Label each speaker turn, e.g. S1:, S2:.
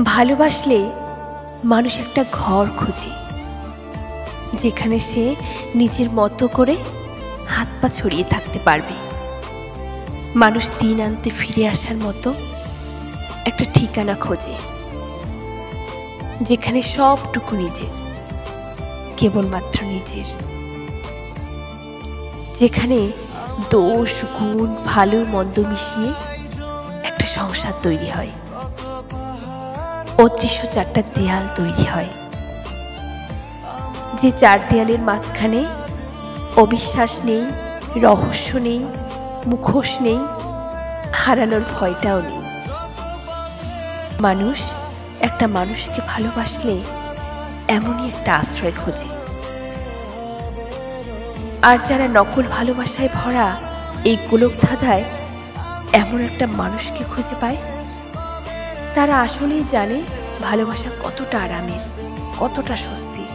S1: ভালোবাসলে মানুষ একটা ঘর খোঁজে, যেখানে সে নিজের মতো করে হাত পা ছড়িয়ে থাকতে পারবে। মানুষ দিন আনতে ফিরে আসার মতো একটা ঠিকানা খোঁজে, যেখানে সবটুকু নিজের, কেবলমাত্র নিজের। যেখানে দোষ গুণ ভালো মন্দ মিশিয়ে একটা সংসার তৈরি হয়, অদৃশ্য চারটা দেয়াল তৈরি হয়। যে চার দেয়ালের মাঝখানে অবিশ্বাস নেই, রহস্য নেই, মুখোশ নেই, হারানোর ভয়টাও নেই। মানুষ একটা মানুষকে ভালোবাসলে এমনই একটা আশ্রয় খোঁজে। আর যারা নকল ভালোবাসায় ভরা এই গোলকধাঁধায় এমন একটা মানুষকে খুঁজে পায়, তারা আসলেই জানে ভালোবাসা কতটা আরামের, কতটা স্বস্তির।